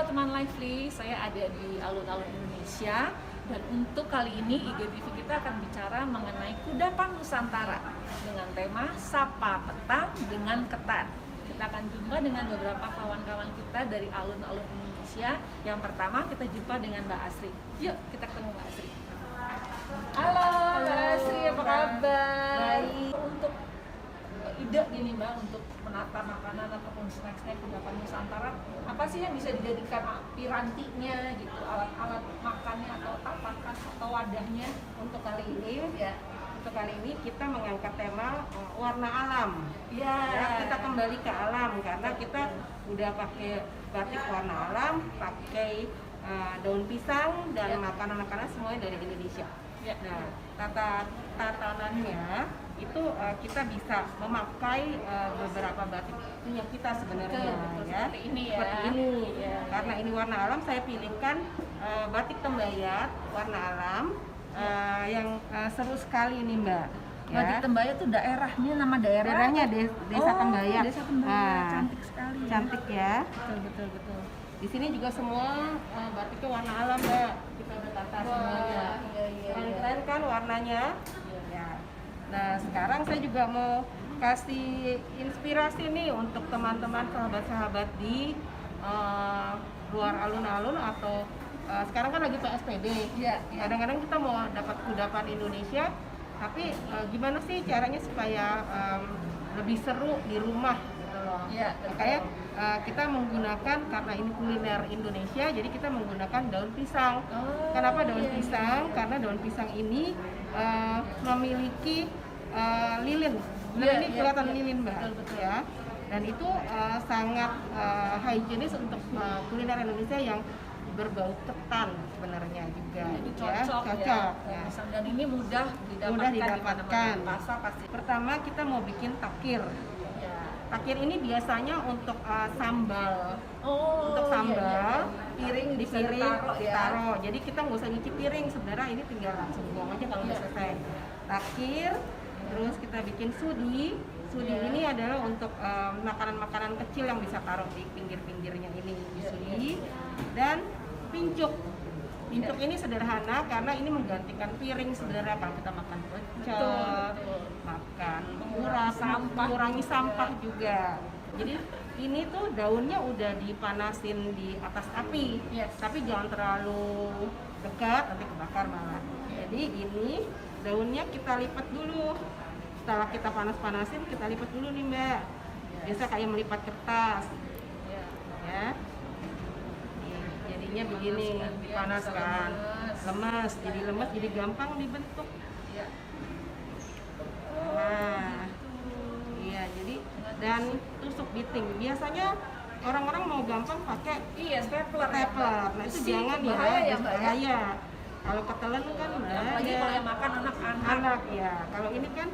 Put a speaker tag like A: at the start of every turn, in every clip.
A: teman Lively, saya ada di Alun-Alun Indonesia. Dan untuk kali ini IGTV kita akan bicara mengenai kudapan Nusantara dengan tema Sapa Petang dengan Ketan. Kita akan jumpa dengan beberapa kawan-kawan kita dari Alun-Alun Indonesia. Yang pertama kita jumpa dengan Mbak Asri. Yuk kita ketemu Mbak Asri. Halo Mbak Asri, apa kabar?
B: Baik.
A: Untuk ide gini Mbak, untuk menata makanan ataupun snack-snack kudapan Nusantara, apa sih yang bisa dijadikan pirantinya gitu, alat-alat makannya atau tapakan atau wadahnya?
B: Untuk kali ini
A: Ya,
B: kita mengangkat tema warna alam.
A: ya,
B: Kita kembali ke alam karena kita udah pakai batik warna alam, pakai daun pisang dan makanan-makanan semuanya dari Indonesia.
A: Ya.
B: Nah, tatanannya itu kita bisa memakai beberapa batik punya kita sebenarnya,
A: Betul,
B: ya.
A: seperti ini ya.
B: Seperti ini.
A: Ya,
B: Karena ini warna alam, saya pilihkan batik Tembayat warna alam yang seru sekali nih Mbak.
A: Batik Tembayat itu daerahnya, nama
B: Daerahnya Desa Tembayat.
A: Desa Tembayat,
B: Nah,
A: cantik sekali.
B: cantik ya.
A: Betul.
B: Di sini juga semua batiknya warna alam Mbak. Kita udah tata semuanya.
A: Iya.
B: Keren kan warnanya? Ya. Nah, sekarang saya juga mau kasih inspirasi nih untuk teman-teman sahabat-sahabat di luar alun-alun atau sekarang kan lagi PSBB.
A: Iya.
B: Kadang-kadang kita mau dapat kudapan Indonesia, tapi gimana sih caranya supaya lebih seru di rumah gitu loh.
A: Iya, betul.
B: Makanya kita menggunakan, karena ini kuliner Indonesia, jadi kita menggunakan daun pisang. Kenapa daun pisang? Karena daun pisang ini memiliki lilin. Ini kelihatan lilin Mbak.
A: Betul.
B: Ya. Dan itu sangat higienis untuk kuliner Indonesia yang berbau ketan sebenarnya juga.
A: Jadi
B: ya.
A: cocok.
B: Ya.
A: Dan ini mudah
B: Mudah
A: didapatkan
B: didapatkan.
A: di pasar pasti.
B: Pertama kita mau bikin takir.
A: Ya.
B: Takir ini biasanya untuk sambal.
A: Oh,
B: Untuk sambal,
A: piring
B: di
A: bisa
B: piring
A: ditaruh ya.
B: ditaruh. Jadi kita nggak usah nyuci piring, sebenarnya ini tinggal langsung buang aja kalau udah
A: Iya.
B: selesai. Takir, terus kita bikin sudi. Sudi
A: Iya.
B: ini adalah untuk makanan-makanan kecil yang bisa taruh di pinggir-pinggirnya ini di
A: Iya,
B: sudi. Dan pincuk. Pincuk ini sederhana karena ini menggantikan piring sebenarnya kalau kita makan pecel,
A: Betul.
B: makan
A: Mengurangi
B: mengurangi sampah juga. Jadi ini tuh daunnya udah dipanasin di atas api,
A: Yes.
B: tapi jangan terlalu dekat nanti kebakar malah. Jadi ini daunnya kita lipat dulu. Setelah kita panas-panasin, kita lipat dulu nih Mbak. Biasa kayak melipat kertas,
A: Ya.
B: ya. Nih, jadinya begini,
A: Panaskan, dia
B: dipanaskan,
A: bisa
B: lemas, jadi lemas, jadi gampang dibentuk.
A: Ya.
B: Nah, iya, jadi dan tusuk biting. Biasanya orang-orang mau gampang pakai
A: Iya, stapler.
B: stapler. Nah, itu
A: Besi,
B: jangan ya,
A: bahaya ya, Mbak, ya?
B: bahaya. Kalau ketelen kan
A: Apalagi kalau yang makan anak-anak.
B: anak ya. Kalau ini kan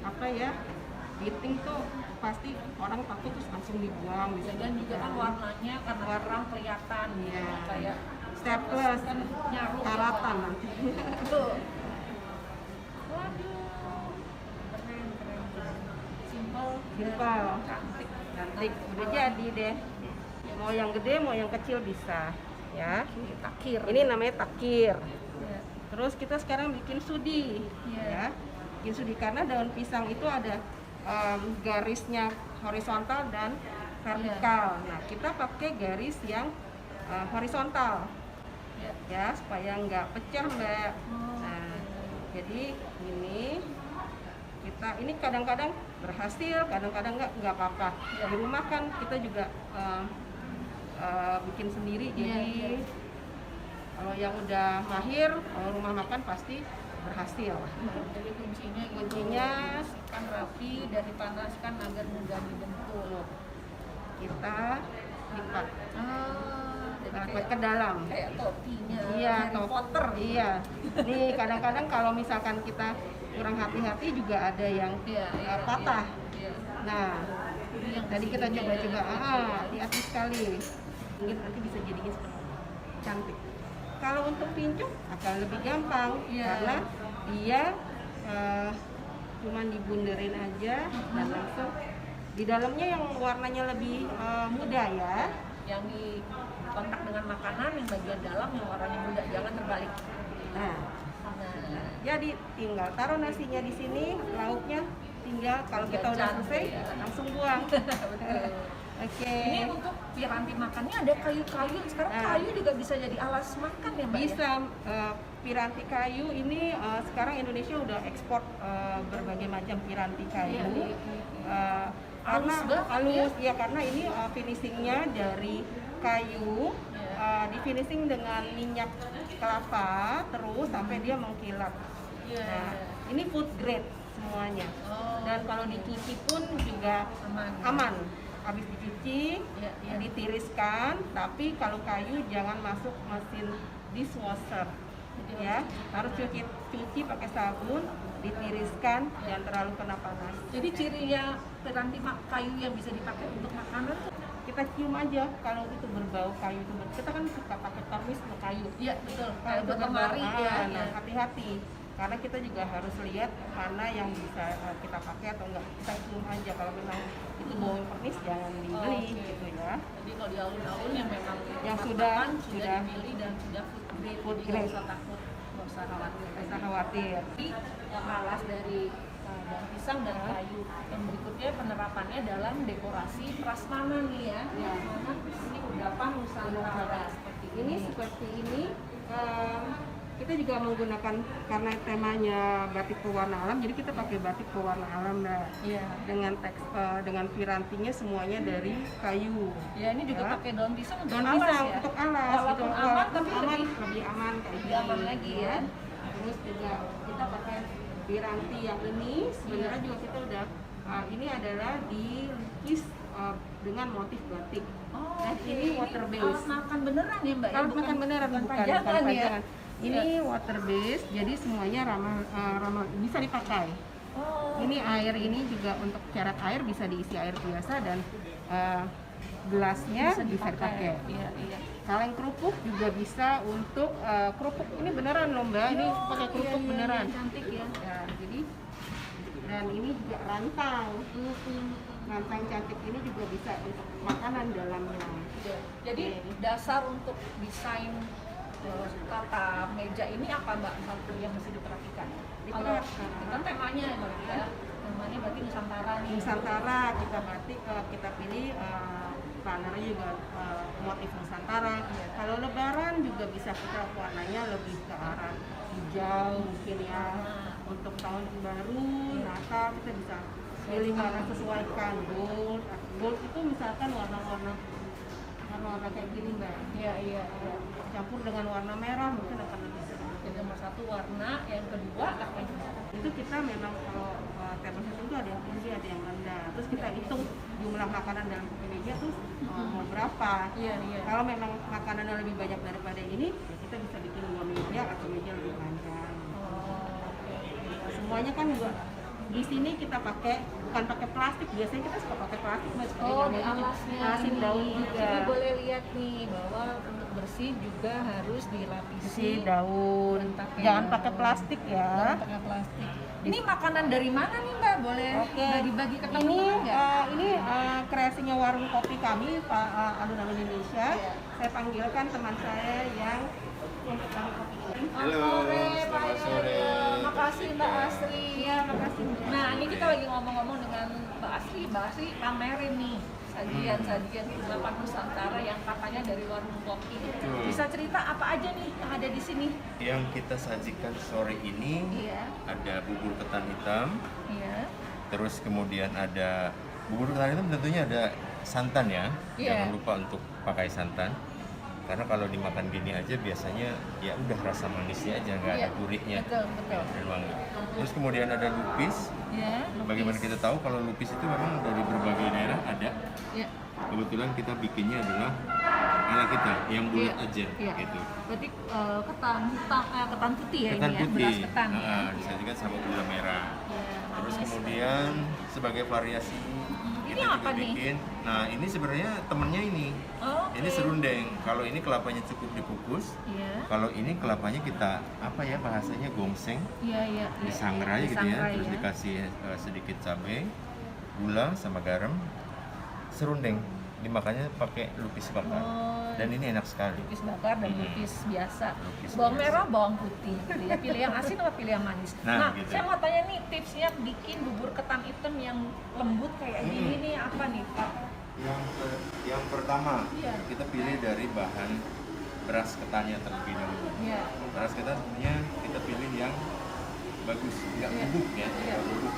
B: apa ya? Biting tuh pasti orang takut terus langsung dibuang bisa.
A: Dan juga kan warnanya karena terang kelihatan
B: Iya.
A: kayak
B: Staples
A: kan nyaru
B: karatan nanti.
A: Betul. Waduh. Keren. Simple.
B: Simpel.
A: Cantik.
B: Cantik, udah jadi deh. Mau yang gede, mau yang kecil bisa, ya.
A: Takir.
B: Ini namanya takir.
A: Ya.
B: Terus kita sekarang bikin sudi,
A: Iya.
B: ya. Bikin sudi karena daun pisang itu ada garisnya horizontal dan vertikal. Nah, kita pakai garis yang horizontal,
A: Ya.
B: ya, supaya nggak pecah, Mbak.
A: Oh,
B: Nah, jadi ini kadang-kadang berhasil, kadang-kadang nggak apa-apa.
A: Ya.
B: Di rumah kan kita juga bikin sendiri, jadi kalau yang udah mahir, kalau rumah makan pasti berhasil.
A: Jadi kuncinya kan rapi dan dipanaskan agar mudah dibentuk.
B: Kita lipat,
A: Jadi
B: lipat ke dalam.
A: kayak topinya
B: Iya,
A: Harry Potter.
B: Iya. Nih kadang-kadang kalau misalkan kita kurang hati-hati juga ada yang patah.
A: Iya.
B: Nah,
A: Ini yang
B: tadi kita
A: kesininya.
B: coba-coba, hati-hati sekali. Mungkin nanti bisa jadinya seperti cantik. Kalau untuk pincuk akan lebih gampang,
A: Iya.
B: karena dia cuman dibunderin aja dan langsung di dalamnya yang warnanya lebih muda ya.
A: yang di kontak dengan makanan yang bagian dalam yang warnanya muda, jangan terbalik.
B: Nah,
A: Nah,
B: jadi tinggal taruh nasinya di sini, lauknya tinggal kalau kita udah
A: Jangan,
B: selesai
A: ya.
B: langsung buang.
A: betul.
B: Oke.
A: Ini untuk piranti makannya ada kayu-kayu. Sekarang
B: Nah.
A: kayu juga bisa jadi alas makan ya, Mbak? Ya?
B: Bisa piranti kayu ini sekarang Indonesia udah ekspor berbagai macam piranti kayu.
A: Iya, iya, iya.
B: Karena
A: Halus banget,
B: halus ya, karena ini finishingnya dari kayu,
A: Iya.
B: di finishing dengan minyak kelapa terus sampai dia mengkilap.
A: Iya.
B: Nah, ini food grade semuanya.
A: Oh,
B: Dan kalau dicuci pun juga aman. Habis dicuci,
A: Iya, iya.
B: ditiriskan, tapi kalau kayu jangan masuk mesin dishwasher.
A: Jadi
B: Ya, harus cuci pakai sabun, ditiriskan, jangan terlalu kena panas.
A: Jadi cirinya piranti kayu yang bisa dipakai untuk makanan tuh.
B: Kita cium aja kalau itu berbau kayu itu. Kita kan suka pakai termis ke kayu.
A: Iya, betul.
B: Kalau
A: Kayak
B: itu
A: buat
B: berbau,
A: lemari ya.
B: nah hati-hati. Karena kita juga harus lihat mana yang bisa kita pakai atau enggak. Kita cium aja, kalau memang itu bau pernis jangan dibeli
A: Oke.
B: gitu ya.
A: Jadi kalau di alun-alun yang memang
B: Yang
A: tempat
B: sudah-
A: makan, sudah
B: sudah
A: dipilih dan sudah food grade,
B: Food
A: jadi nggak
B: grade.
A: usah takut, nggak usah khawatir.
B: Nggak usah khawatir.
A: Jadi yang alas dari daun pisang dan kayu. Yang berikutnya penerapannya dalam dekorasi prasmanan nih ya.
B: Ya.
A: Prasmanan ini kudapan Nusantara seperti
B: Ini seperti ini. Kita juga menggunakan, karena temanya batik pewarna alam, jadi kita pakai batik pewarna alam, Mbak.
A: Iya.
B: Dengan pirantinya semuanya dari kayu.
A: Ya ini juga
B: Ya.
A: pakai daun pisang untuk
B: Daun
A: alas
B: pisang
A: ya.
B: untuk alas,
A: Walaupun
B: gitu.
A: aman
B: Walaupun
A: tapi
B: aman,
A: lebih
B: lebih aman kayak
A: lebih
B: gini,
A: aman lagi ya.
B: Terus juga kita pakai piranti yang ini sebenarnya juga kita udah ini adalah dilukis dengan motif batik.
A: Oh,
B: Dan
A: oke.
B: ini water
A: Alat
B: based.
A: makan beneran ya Mbak?
B: Alat makan beneran, bukan
A: pajangan ya.
B: pajangan. Ini water based, jadi semuanya ramah bisa dipakai.
A: Oh.
B: Ini air ini juga untuk ceret air bisa diisi air biasa, dan gelasnya bisa dipakai.
A: Iya, iya.
B: Kaleng kerupuk juga bisa untuk kerupuk ini beneran loh Mbak, ini
A: Oh,
B: pakai kerupuk
A: iya, iya,
B: beneran.
A: iya, cantik ya.
B: Ya, jadi dan ini juga rantang. Rantang cantik ini juga bisa untuk makanan dalamnya.
A: Iya. Jadi dasar untuk desain tata meja ini apa Mbak satu yang mesti diperhatikan? Kalau
B: Diperhatikan.
A: kan temanya ya, temanya berarti Nusantara nih.
B: Nusantara kita batik, kita pilih runnernya juga motif Nusantara.
A: Iya.
B: Kalau Lebaran juga bisa kita warnanya lebih ke arah hijau mungkin ya. Untuk tahun baru, Natal kita bisa pilih warna sesuaikan. Gold itu misalkan warna-warna kayak gini Mbak.
A: Iya, iya, iya.
B: Campur dengan warna merah mungkin akan lebih seru.
A: Jadi nomor satu warna, yang kedua apa itu?
B: Itu kita memang kalau table setting itu ada yang tinggi, ada yang rendah. Terus kita hitung jumlah makanan dalam meja terus mau berapa.
A: Iya, iya.
B: Kalau memang makanannya lebih banyak daripada ini, ya kita bisa bikin 2 meja atau meja lebih panjang.
A: Oh, oke.
B: Semuanya kan juga di sini kita bukan pakai plastik, biasanya kita suka pakai plastik Mas, seperti
A: Oh,
B: daun
A: di
B: juga.
A: alasnya.
B: Alasin daun
A: ini.
B: juga.
A: Jadi boleh lihat nih bahwa untuk bersih juga harus dilapisi
B: Isi daun.
A: dan pakai
B: Jangan
A: daun.
B: pakai plastik ya.
A: Jangan pakai plastik. Ini makanan dari mana nih Mbak? Boleh
B: Oke.
A: bagi-bagi ke
B: Ini
A: teman-teman nggak?
B: kreasinya warung kopi kami, Pak Alun-Alun Indonesia.
A: Iya.
B: Saya panggilkan teman saya yang untuk warung kopi ini.
A: Sore, Pak
C: selamat sore.
A: Makasih Mbak Asri.
B: Iya, makasih.
A: Nah, ini kita lagi ngomong-ngomong dengan Mbak Asri. Mbak Asri pamerin nih sajian-sajian kudapan Nusantara yang katanya dari warung kopi.
C: Betul.
A: Bisa cerita apa aja nih yang ada di sini?
C: Yang kita sajikan sore ini
A: Iya,
C: ada bubur ketan hitam,
A: iya.
C: terus kemudian ada bubur ketan hitam tentunya ada santan ya.
A: Iya.
C: Jangan lupa untuk pakai santan. Karena kalau dimakan gini aja biasanya ya udah rasa manisnya aja, nggak ada
A: Iya,
C: gurihnya.
A: betul, betul.
C: Dan wangi. Terus kemudian ada lupis.
A: Iya.
C: Bagaimana kita tahu kalau lupis itu memang dari berbagai daerah ada.
A: Iya.
C: Kebetulan kita bikinnya adalah ala kita yang bulat
A: Iya,
C: aja
A: iya.
C: gitu.
A: Berarti ketan hitam, ketan putih ya
C: Ketan
A: ini ya,
C: putih,
A: beras ketan ya.
C: disajikan sama gula merah.
A: Iya,
C: Terus
A: manis.
C: kemudian sebagai variasi
A: Ini
C: kita
A: apa
C: juga
A: nih?
C: bikin. Nah ini sebenarnya temennya ini.
A: Oh,
C: Ini serundeng. Kalau ini kelapanya cukup dikukus.
A: Iya.
C: Kalau ini kelapanya kita apa ya bahasanya gongseng,
A: Iya, iya.
C: disangrai gitu ya.
A: Disangrai
C: Terus dikasih sedikit cabai, gula sama garam. Serundeng. dimakannya pakai lupis bakar.
A: Oh,
C: Dan ini enak sekali.
A: lupis bakar dan lupis biasa.
C: Lupis
A: Bawang
C: biasa.
A: merah, bawang putih gitu ya. Pilih yang asin atau pilih yang manis.
C: Nah,
A: Nah,
C: gitu.
A: saya mau tanya nih tipsnya bikin bubur ketan hitam yang lembut kayak gini nih apa nih Pak?
C: Yang pertama,
A: Iya.
C: kita pilih dari bahan beras ketannya terlebih dahulu.
A: Ya.
C: Beras ketannya kita pilih yang bagus, nggak
A: Iya.
C: bubuk ya,
A: Iya.
C: nggak bubuk.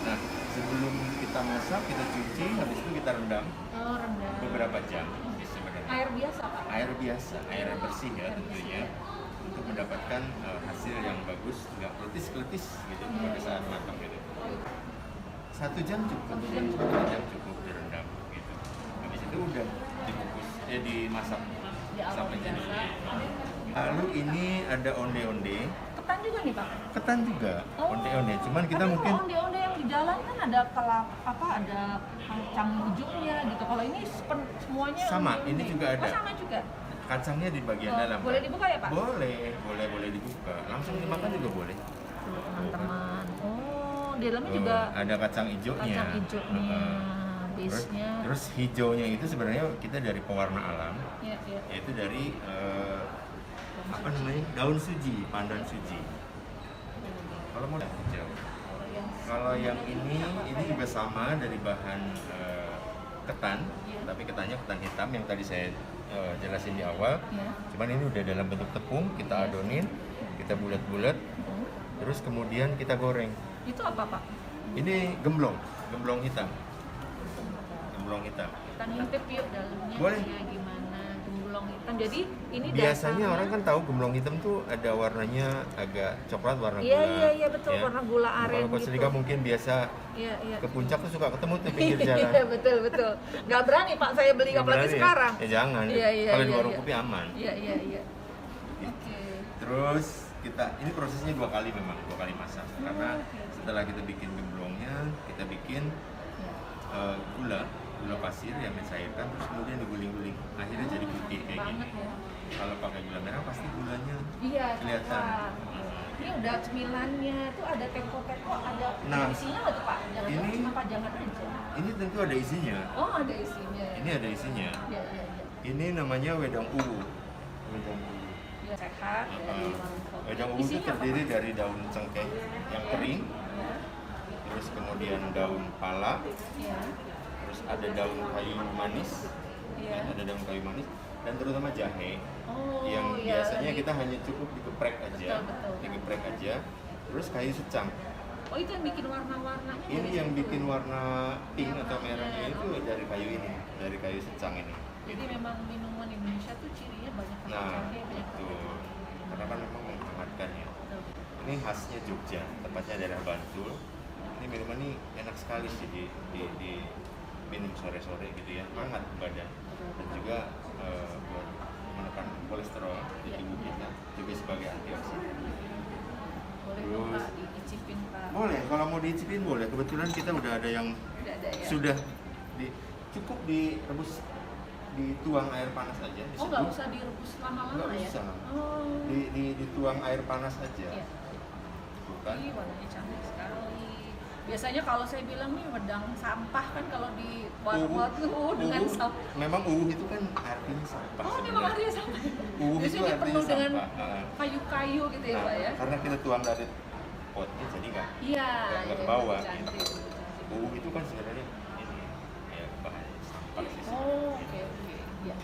C: Nah, sebelum kita masak, kita cuci, habis itu kita rendam
A: Oh, rendang.
C: beberapa jam sebenarnya.
A: Air biasa Pak?
C: Air biasa, air bersih ya tentunya, untuk mendapatkan hasil yang bagus, nggak kletis-kletis gitu pada saat matang gitu. 1 jam cukup, 1 jam cukup direndam gitu. Habis itu udah dibungkus, dimasak
A: Di awal
C: sampai jadi.
A: biasa.
C: Lalu ini ada onde-onde,
A: Ketan juga nih Pak?
C: ketan juga,
A: Oh.
C: onde-onde. Cuman kita
A: Tapi
C: mungkin
A: kalau onde-onde yang di jalan kan ada ada kacang hijaunya gitu. Kalau ini semuanya
C: Sama,
A: onde-onde.
C: ini juga ada.
A: Oh, sama juga.
C: kacangnya di bagian
A: Oh,
C: dalam.
A: boleh dibuka ya Pak?
C: Boleh dibuka. Langsung dimakan juga boleh.
A: Tuh, teman-teman. Oh, di dalamnya
C: Tuh,
A: juga
C: ada kacang hijaunya.
A: kacang hijaunya,
C: Terus,
A: base-nya.
C: terus hijaunya itu sebenarnya kita dari pewarna alam,
A: Ya, ya.
C: yaitu dari apa namanya, daun suji, pandan suji. Kalau mau hijau.
A: Kalau yang
C: Kalau yang ini juga sama dari bahan ketan, tapi ketannya ketan hitam yang tadi saya jelasin di awal.
A: ya.
C: Cuman ini udah dalam bentuk tepung, kita adonin, kita bulat-bulat,
A: Hmm.
C: terus kemudian kita goreng.
A: Itu apa Pak?
C: Ini gemblong hitam. Gemblong hitam.
A: Kita ngintip yuk dalamnya
C: Boleh.
A: kayak gimana gemblong hitam. Jadi ini
C: Biasanya
A: dasarnya-
C: orang kan tahu gemblong hitam tuh ada warnanya agak coklat, warna
A: Iya,
C: gula.
A: iya, betul,
C: ya.
A: warna gula aren
C: Kalau
A: gitu.
C: Koselika mungkin biasa
A: Iya, iya.
C: ke puncak tuh suka ketemu tuh pinggir jalan.
A: Iya, betul. Nggak berani Pak saya beli
C: Nggak
A: apalagi
C: berani ya?
A: sekarang.
C: Ya jangan.
A: Iya, iya,
C: Kalau di
A: iya,
C: warung
A: iya.
C: kopi aman.
A: Iya. Oke.
C: Terus ini prosesnya 2 kali memang, 2 kali masak. Karena
A: oke.
C: setelah kita bikin gemblongnya, kita bikin
A: Ya.
C: gula pasir yang dicairkan, terus kemudian diguling-guling. Akhirnya jadi putih kayak gini.
A: Banget ya.
C: Kalau pakai gula merah pasti gulanya
A: Iya,
C: kelihatan.
A: Pak. Ini udah cemilannya tuh ada teko-teko, ada
C: Nah,
A: isinya nggak tuh Pak? Jangan
C: ini-
A: cuma pajangan aja.
C: Ini tentu ada isinya.
A: Oh, ada isinya.
C: Ini ada isinya.
A: Iya.
C: Ini namanya wedang uwu. Wedang uwu.
A: Ya, sehat dari warung kopi.
C: Wedang uwu itu
A: Isinya apa,
C: terdiri
A: Pak?
C: dari daun cengkeh yang kering,
A: Ya.
C: terus kemudian daun pala,
A: Iya.
C: terus ada daun kayu manis,
A: Iya.
C: ada daun kayu manis, dan terutama jahe.
A: Oh,
C: Yang
A: iya,
C: biasanya
A: lagi.
C: kita hanya cukup digeprek aja,
A: Betul.
C: digeprek aja. Terus kayu secang.
A: Oh, itu yang bikin warna-warnanya.
C: Ini
A: dari
C: yang
A: situ.
C: bikin warna pink
A: Yang
C: atau merahnya
A: merah.
C: itu dari kayu ini, dari kayu secang ini.
A: Jadi memang minuman Indonesia tuh cirinya banyak pakai
C: Nah,
A: jahe, banyak
C: itu
A: pakai-
C: karena kan memang menghangatkan ya.
A: Betul.
C: Ini khasnya Jogja, tepatnya daerah Bantul. Ini minuman ini enak sekali sih di minum sore-sore gitu ya, hangat badan dan juga buat menekan kolesterol di tubuh kita, juga sebagai antioksidan.
A: Boleh
C: Terus-
A: dong Pak diicipin Pak.
C: Boleh, kalau mau diicipin boleh. Kebetulan kita udah ada yang
A: Udah ada ya.
C: sudah cukup direbus, dituang air panas aja.
A: Oh,
C: diseduh.
A: nggak usah direbus lama-lama
C: Nggak
A: ya?
C: usah.
A: Oh.
C: Dituang air panas aja.
A: Iya.
C: Bukan?
A: Ih, warnanya cantik sekali. Biasanya kalau saya bilang nih wedang sampah kan kalau di warung tuh dengan sampah.
C: Memang itu kan artinya sampah.
A: Oh, memang
C: sebenarnya.
A: artinya sampah.
C: Uwu
A: Di
C: itu
A: sini
C: artinya
A: penuh dengan
C: sampah.
A: kayu-kayu gitu ya,
C: Nah,
A: Pak ya?
C: karena kita tuang dari potnya jadi nggak
A: Iya,
C: nggak
A: iya,
C: ke bawah.
A: cantik.
C: Gitu. Uwu itu kan sebenarnya ini ya bahan sampah sih.
A: Oh, oke. Iya.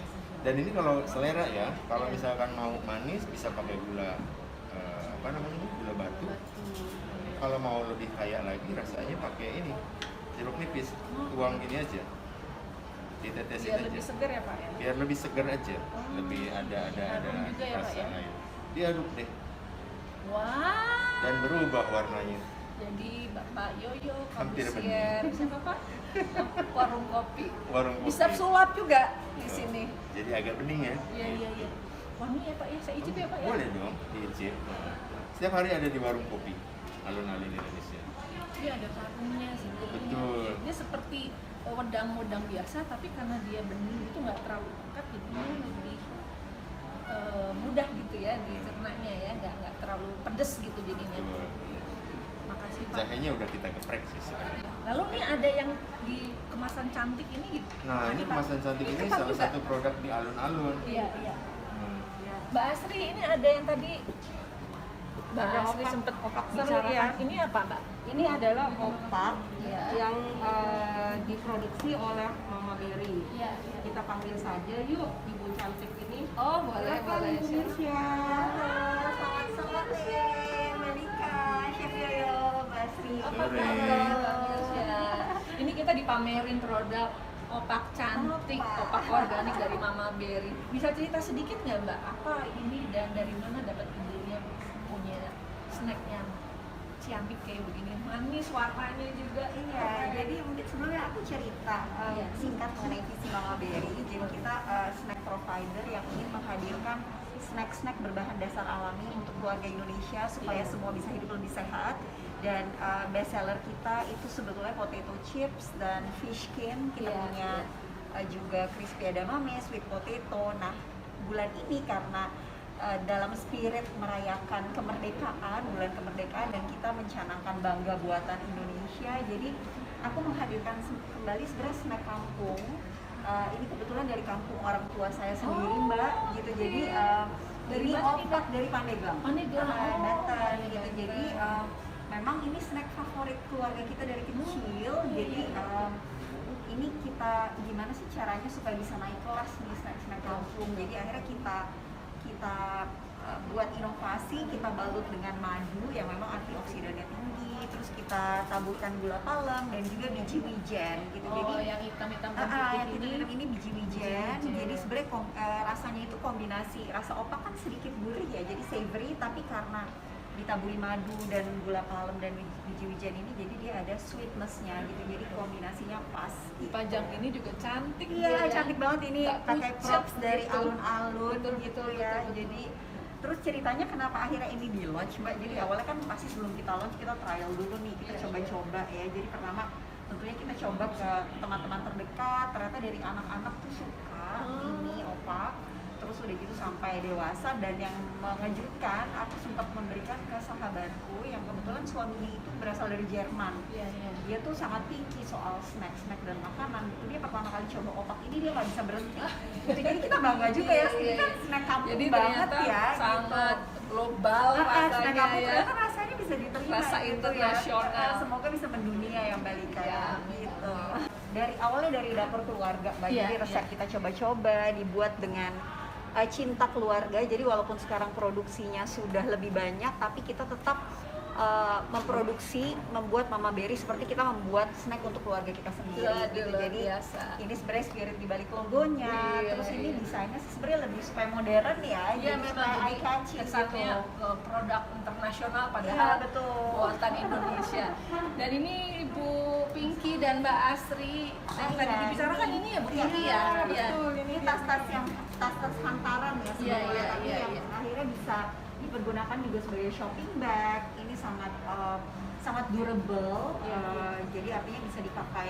C: Dan ini kalau selera ya, kalau misalkan mau manis bisa pakai gula apa namanya, gula batu. Kalau mau lebih kaya lagi rasanya pakai ini jeruk nipis, tuang gini aja, ditetesin
A: Biar
C: aja,
A: lebih segar ya, Pak ya?
C: biar lebih segar aja, lebih ada
A: Harum juga ya, Pak,
C: rasa
A: ya?
C: lain. Diaduk deh
A: Wah.
C: dan berubah warnanya.
A: Jadi Bapak Yoyo,
C: Hampir
A: Kabusier, siapa Pak? Warung kopi.
C: Warung kopi.
A: Bisa sulap juga di sini.
C: Jadi agak bening ya.
A: Iya. Wangi ya Pak ya, saya icip ya Pak ya.
C: Boleh dong diicip. Setiap hari ada di warung kopi alun-alun Indonesia.
A: Iya ada parfumnya sih.
C: Betul.
A: Dia seperti wedang-wedang biasa, tapi karena dia bening itu nggak terlalu pekat, jadi lebih mudah gitu ya dicernanya ya, nggak terlalu pedes gitu jadinya.
C: Betul.
A: Makasih Pak.
C: Jahenya udah kita geprek sih sebenarnya.
A: Lalu nih ada yang di kemasan cantik ini gitu.
C: Nah ini
A: Pak.
C: kemasan cantik ini
A: ketan
C: salah
A: juga.
C: satu produk di alun-alun.
A: Iya, iya.
C: Hmm.
A: Mbak Asri, ini ada yang tadi Mbak
B: Ada
A: Asri
B: opak-
A: sempat
B: opak seru,
A: bicarakan.
B: ya.
A: Ini apa, Mbak?
B: Ini adalah opak
A: Iya.
B: yang diproduksi oleh Mama Berry.
A: Iya, iya.
B: Kita panggil saja yuk ibu cantik ini.
A: Oh, boleh,
B: Silakan,
A: boleh.
B: Ibu Mirsya. Halo, selamat sore, Melika, Chef Yoyo, Basri.
A: Apa
C: Sore.
A: kabar, Mbak Mirsya? Ini kita dipamerin produk opak cantik,
B: Opak.
A: opak organik dari Mama Berry. Bisa cerita sedikit nggak, Mbak? Apa ini dan dari mana dapat idenya punya snack yang cantik kayak begini, manis warnanya juga.
D: Iya, jadi mungkin sebelumnya aku cerita
A: Iya.
D: singkat mengenai visi Mama Berry. Jadi kita snack provider yang ingin menghadirkan snack-snack berbahan dasar alami untuk keluarga Indonesia supaya
A: Iya.
D: semua bisa hidup lebih sehat. Dan best seller kita itu sebetulnya potato chips dan fish skin. Kita
A: Iya,
D: punya juga crispy edamame, sweet potato. Nah, bulan ini karena dalam spirit merayakan kemerdekaan, bulan kemerdekaan, dan kita mencanangkan bangga buatan Indonesia, jadi aku menghadirkan kembali sebenarnya snack kampung. Ini kebetulan dari kampung orang tua saya sendiri,
A: Oh,
D: Mbak, gitu. Jadi
A: dari
D: ini
A: mana nih,
D: opak dari Pandeglang.
A: Pandeglang. Oh,
D: Banten, gitu.
A: Banten.
D: Jadi memang ini snack favorit keluarga kita dari kecil. Jadi ini kita gimana sih caranya supaya bisa naik kelas nih snack-snack kampung. Jadi akhirnya kita buat inovasi, kita balut dengan madu yang memang antioksidannya tinggi, terus kita taburkan gula palem dan juga biji wijen gitu.
A: Oh,
D: Jadi
A: yang hitam-hitam
D: yang
A: putih
D: hitam-hitam ini biji wijen.
A: Biji wijen.
D: Jadi sebenarnya rasanya itu kombinasi rasa opak kan sedikit gurih ya, jadi savory, tapi karena ditaburi madu dan gula palem dan biji wijen ini, jadi dia ada sweetness-nya gitu. Jadi kombinasinya pas. Gitu.
A: Pajang ini juga cantik.
D: Iya,
A: dia, ya.
D: cantik banget ini,
A: Nggak
D: pakai
A: pucet
D: props dari
A: gitu.
D: alun-alun
A: Betul,
D: gitu
A: betul,
D: ya.
A: betul.
D: Jadi terus ceritanya kenapa akhirnya ini di launch, Mbak? Jadi awalnya kan pasti sebelum kita launch kita trial dulu nih, kita
A: Iya.
D: coba-coba ya. Jadi pertama tentunya kita coba ke teman-teman terdekat, ternyata dari anak-anak tuh suka ini opak. Terus udah gitu sampai dewasa, dan yang mengejutkan aku sempat memberikan ke sahabatku yang kebetulan suaminya itu berasal dari Jerman.
A: Iya, iya.
D: Dia tuh sangat picky soal snack dan makanan. Itu dia pertama kali coba opak ini, dia nggak bisa berhenti. Gitu. Jadi kita bangga juga ya, ini kan snack kampung
A: Jadi
D: banget
A: ternyata
D: ya.
A: sangat global
D: Snack
A: rasanya
D: kampung
A: ya.
D: ternyata rasanya bisa diterima.
A: Rasa
D: gitu
A: internasional.
D: Ya. Semoga bisa mendunia ya Mbak Lika
A: Ya,
D: gitu. Dari awalnya dari dapur keluarga, Mbak.
A: Iya,
D: Jadi resep
A: iya.
D: kita coba-coba dibuat dengan cinta keluarga. Jadi walaupun sekarang produksinya sudah lebih banyak, tapi kita tetap membuat Mama Berry seperti kita membuat snack untuk keluarga kita sendiri.
A: Aduh,
D: Gitu.
A: luar
D: Jadi
A: biasa.
D: ini sebenarnya spirit di balik logonya.
A: Iya,
D: Terus ini
A: iya.
D: desainnya sebenarnya lebih supaya modern ya.
A: Iya,
D: jadi
A: memang
D: supaya
A: jadi
D: eye catchy
A: kesannya
D: gitu.
A: produk internasional
D: Iya,
A: padahal
D: betul.
A: buatan Indonesia. Dan ini Ibu Pinky dan Mbak Asri yang tadi
D: Iya.
A: dibicarakan ini ya Bu Pinky ya.
D: Iya,
A: Iya.
D: betul. Ini tas-tas yang tas-tas hantaran ya
A: Iya,
D: sebetulnya,
A: iya,
D: tapi
A: iya,
D: yang
A: iya.
D: akhirnya bisa dipergunakan juga sebagai shopping bag. Ini sangat sangat durable. Jadi artinya bisa dipakai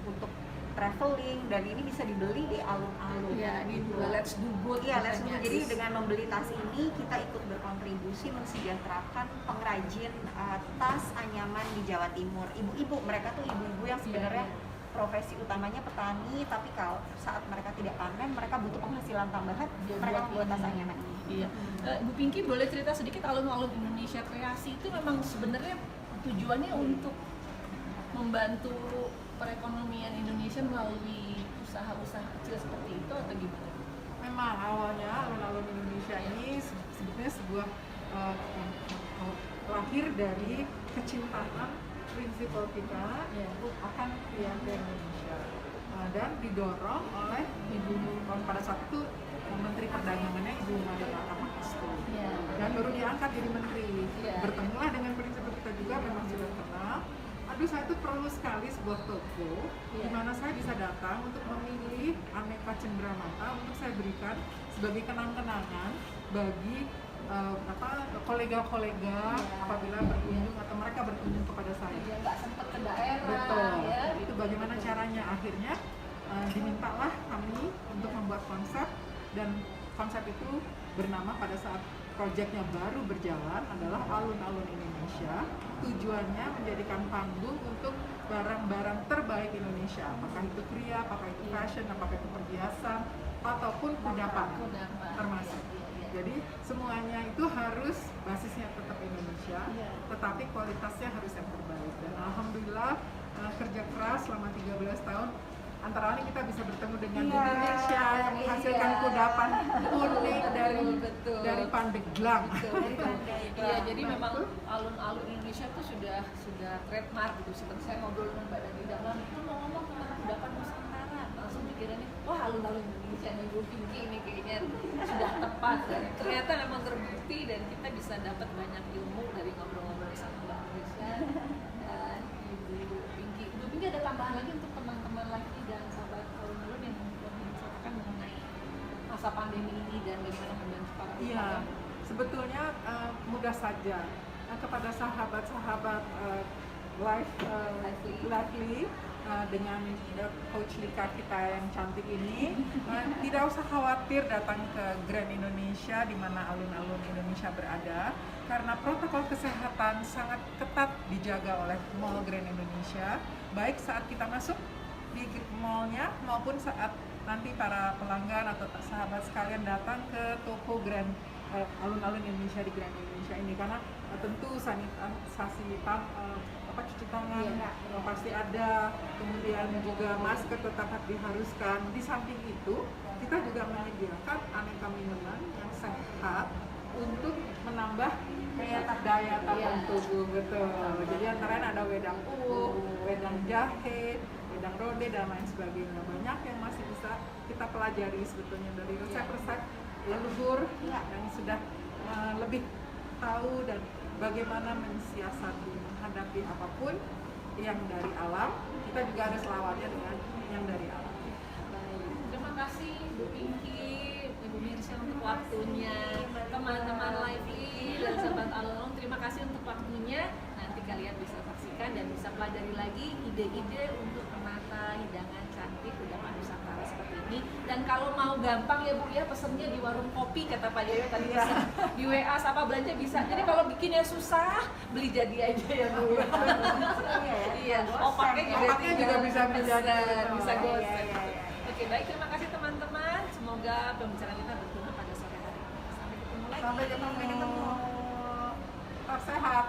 D: untuk traveling, dan ini bisa dibeli di alun-alun.
A: Iya, ini
D: Gitu.
A: juga let's do good.
D: Iya, let's do.
A: katanya.
D: Jadi dengan membeli tas ini kita ikut berkontribusi mensejahterakan pengrajin tas anyaman di Jawa Timur. Ibu-ibu, mereka tuh ibu-ibu yang sebenarnya profesi utamanya petani, tapi kalau saat mereka tidak panen, mereka butuh penghasilan tambahan,
A: Dia
D: mereka
A: buat
D: membuat tas
A: ini.
D: anyaman ini.
A: Iya. Bu Pinky boleh cerita sedikit alun-alun Indonesia Kreasi itu memang sebenarnya tujuannya untuk membantu perekonomian Indonesia melalui usaha-usaha kecil seperti itu atau gimana?
E: Memang awalnya alun-alun Indonesia ini sebetulnya sebuah lahir dari kecintaan prinsipal kita
A: Iya.
E: akan keluarga Indonesia, dan didorong oleh Ibu pada saat itu Menteri Perdagangannya Ibu Marita Tamahastu,
A: Iya.
E: dan baru diangkat jadi menteri.
A: Iya.
E: Bertemulah dengan prinsipal kita juga, memang sudah kenal. Aduh, saya tuh perlu sekali sebuah toko
A: Iya.
E: di mana saya bisa datang untuk memilih aneka cenderamata untuk saya berikan sebagai kenang-kenangan bagi kolega-kolega apabila berkunjung atau mereka berkunjung kepada saya.
A: Dia nggak sempat ke daerah.
E: Betul.
A: Ya.
E: Itu bagaimana caranya? Akhirnya dimintalah kami untuk membuat konsep, dan konsep itu bernama pada saat proyeknya baru berjalan adalah Alun-Alun Indonesia. tujuannya menjadikan panggung untuk barang-barang terbaik Indonesia, apakah itu kria, apakah itu fashion, apakah itu perhiasan, ataupun kudapan termasuk. Jadi semuanya itu harus basisnya tetap Indonesia, tetapi kualitasnya harus yang terbaik. Dan alhamdulillah kerja keras selama 13 tahun, antara lain kita bisa bertemu dengan Indonesia yang menghasilkan kudapan unik dari Pandeglang.
A: Iya, jadi memang alun-alun Indonesia itu sudah trademark gitu. Seperti saya ngobrol dengan Mbak Dani Dahlan, itu mau ngomong tentang kudapan Nusantara, langsung pikirannya, wah alun-alun Indonesia nih Bu Pinky ini kayaknya sudah tepat. Dan ternyata memang terbukti dan kita bisa dapat banyak ilmu dari ngobrol-ngobrol sama Mbak Indonesia dan Ibu Pinky. Ibu Pinky ada tambahan lagi untuk teman-teman lagi dan sahabat alun-alun yang menceritakan mengenai masa pandemi ini dan bagaimana membantu para
E: Iya, sebetulnya mudah saja kepada sahabat-sahabat Lively dengan Coach Lika kita yang cantik ini, tidak usah khawatir datang ke Grand Indonesia di mana alun-alun Indonesia berada, karena protokol kesehatan sangat ketat dijaga oleh Mall Grand Indonesia, baik saat kita masuk di mallnya maupun saat nanti para pelanggan atau sahabat sekalian datang ke toko Grand alun-alun Indonesia di Grand Indonesia ini, karena tentu sanitasi cuci tangan pasti ada, kemudian juga masker tetap diharuskan. Di samping itu kita juga menyediakan aneka minuman yang sehat untuk menambah daya tahan tubuh, betul. Jadi antara lain ada wedang uwuk, wedang jahe, wedang rode dan lain sebagainya. Banyak yang masih bisa kita pelajari sebetulnya dari resep-resep leluhur yang sudah lebih tahu dan bagaimana mensiasati menghadapi apapun yang dari alam. Kita juga harus lawannya dengan yang dari alam.
A: Baik, terima kasih Bu Pinky, Ibu Mirsya untuk waktunya, teman-teman Lively dan sahabat alun-alun, terima kasih untuk waktunya. Nanti kalian bisa saksikan dan bisa pelajari lagi ide-ide untuk menata hidangan cantik kudapan Nusantara seperti ini. Dan kalau mau gampang ya Bu ya, pesennya di warung kopi kata Pak Yoyo tadi, bisa di WA sama belanja bisa. Jadi kalau bikinnya susah, beli jadi aja ya Bu. Iya, opaknya juga bisa gosen. Oke, baik, terima kasih teman-teman. Semoga pembicaraan kita berguna pada sore hari ini. Sampai ketemu lagi.
E: Sampai ketemu. Tetap sehat.